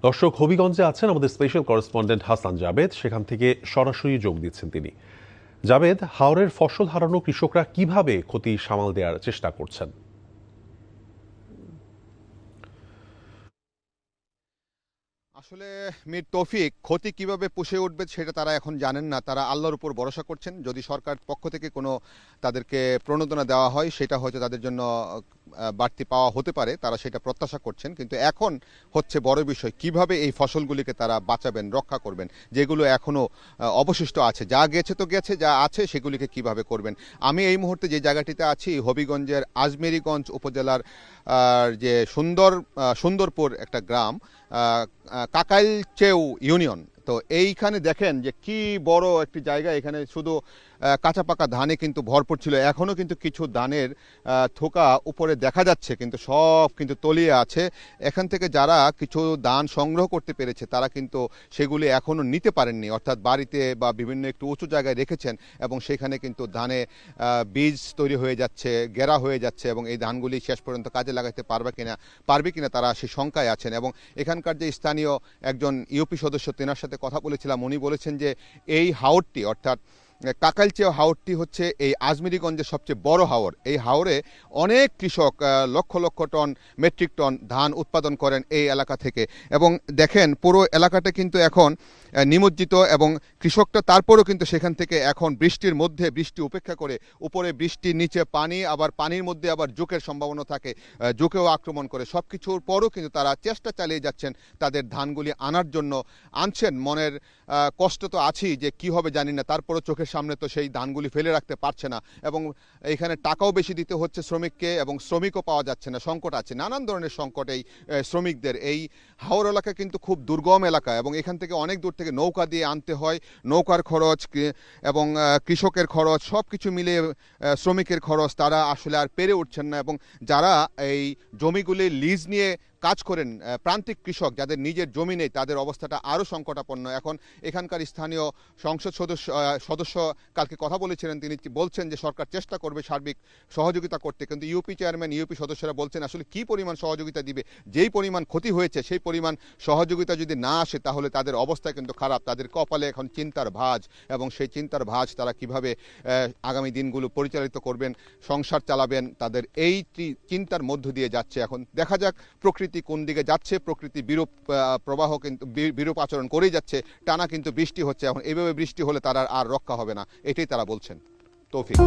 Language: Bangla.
দর্শক, হবিগঞ্জে আছেন আমাদের স্পেশাল করেসপন্ডেন্ট হাসান জাবেদ, সেখান থেকে সরাসরি যোগ দিচ্ছেন তিনি। জাবেদ, হাওরের ফসল হারানো কৃষকরা কিভাবে ক্ষতি সামাল দেওয়ার চেষ্টা করছেন? আসলে মীর তৌফিক, ক্ষতি কিভাবে পুষে উঠবে সেটা তারা এখন জানেন না। তারা আল্লাহর উপর ভরসা করছেন। যদি সরকার পক্ষ থেকে কোনো তাদেরকে প্রণোদনা দেওয়া হয়, সেটা হয়তো তাদের জন্য বাড়তি পাওয়া হতে পারে, তারা সেটা প্রত্যাশা করছেন। কিন্তু এখন হচ্ছে বড় বিষয়, কিভাবে এই ফসলগুলিকে তারা বাঁচাবেন, রক্ষা করবেন, যেগুলো এখনও অবশিষ্ট আছে। যা গেছে তো গেছে, যা আছে সেগুলিকে কিভাবে করবেন। আমি এই মুহূর্তে যে জায়গাটিতে আছি, হবিগঞ্জের আজমেরীগঞ্জ উপজেলার যে সুন্দরপুর একটা গ্রাম, কাকাইলচেউ ইউনিয়ন। তো এইখানে দেখেন যে কি বড় একটি জায়গা। এখানে শুধু কাঁচা পাকা ধানে কিন্তু ভরপুর ছিল। এখনও কিন্তু কিছু ধানের থোকা উপরে দেখা যাচ্ছে, কিন্তু সব কিন্তু তলিয়ে আছে। এখান থেকে যারা কিছু ধান সংগ্রহ করতে পেরেছে, তারা কিন্তু সেগুলি এখনও নিতে পারেননি, অর্থাৎ বাড়িতে বা বিভিন্ন একটু উঁচু জায়গায় রেখেছেন, এবং সেখানে কিন্তু ধানে বীজ তৈরি হয়ে যাচ্ছে, গেরা হয়ে যাচ্ছে, এবং এই ধানগুলি শেষ পর্যন্ত কাজে লাগাতে পারবে কিনা তারা সেই শঙ্কায় আছেন। এবং এখানকার যে স্থানীয় একজন ইউপি সদস্য, তেনার সাথে কথা বলেছিলাম, উনি বলেছেন যে এই হাওরটি, অর্থাৎ কাকাইলচেউ হাওরটি হচ্ছে এই আজমেরীগঞ্জের সবচেয়ে বড় হাওর। এই হাওরে অনেক কৃষক lakh lakh ton, metric ton ধান উৎপাদন করেন এই এলাকা থেকে। এবং দেখেন পুরো এলাকাটা কিন্তু এখন নিমজ্জিত, এবং কৃষকটা তারপরেও কিন্তু সেখান থেকে এখন বৃষ্টির মধ্যে, বৃষ্টি উপেক্ষা করে, উপরে বৃষ্টির নিচে পানি, আবার পানির মধ্যে আবার জোঁকের সম্ভাবনা থাকে, জোঁকেও আক্রমণ করে। সব কিছুর পরও কিন্তু তারা চেষ্টা চালিয়ে যাচ্ছেন তাদের ধানগুলি আনার জন্য। আনছেন, মনের কষ্ট তো আছেই যে কী হবে জানি না, তারপরও চোখের সামনে তো সেই ধানগুলি ফেলে রাখতে পারছে না। এবং এখানে টাকাও বেশি দিতে হচ্ছে শ্রমিককে, এবং শ্রমিকও পাওয়া যাচ্ছে না, সংকট আছে, নানান ধরনের সংকট এই শ্রমিকদের। এই হাওর এলাকা কিন্তু খুব দুর্গম এলাকা, এবং এখান থেকে অনেক দূর থেকে নৌকা দিয়ে আনতে হয়। নৌকার খরচ এবং কৃষকের খরচ সব কিছু মিলিয়ে শ্রমিকের খরচ, তারা আসলে আর পেরে উঠছেন না। এবং যারা এই জমিগুলি লিজ নিয়ে কাজ করেন, প্রান্তিক কৃষক যাদের নিজের জমি নেই, তাদের অবস্থাটা আরও সংকটাপন্ন। এখন এখানকার স্থানীয় সংসদ সদস্য কালকে কথা বলেছিলেন, তিনি বলছেন যে সরকার চেষ্টা করবে সার্বিক সহযোগিতা করতে, কিন্তু ইউপি চেয়ারম্যান, ইউপি সদস্যরা বলছেন আসলে কি পরিমাণ সহযোগিতা দিবে। যেই পরিমাণ ক্ষতি হয়েছে, সেই পরিমাণ সহযোগিতা যদি না আসে, তাহলে তাদের অবস্থা কিন্তু খারাপ। তাদের কপালে এখন চিন্তার ভাঁজ, এবং সেই চিন্তার ভাঁজ তারা কিভাবে আগামী দিনগুলো পরিচালিত করবেন, সংসার চালাবেন, তাদের এই চিন্তার মধ্য দিয়ে যাচ্ছে। এখন দেখা যাক প্রকৃতি কোন দিকে যাচ্ছে। প্রকৃতি বিরূপ প্রবাহ কিন্তু বিরূপ আচরণ করেই যাচ্ছে। টানা কিন্তু বৃষ্টি হচ্ছে। এখন এইভাবে বৃষ্টি হলে তারা আর রক্ষা হবে না, এটাই তারা বলছেন। তৌফিক।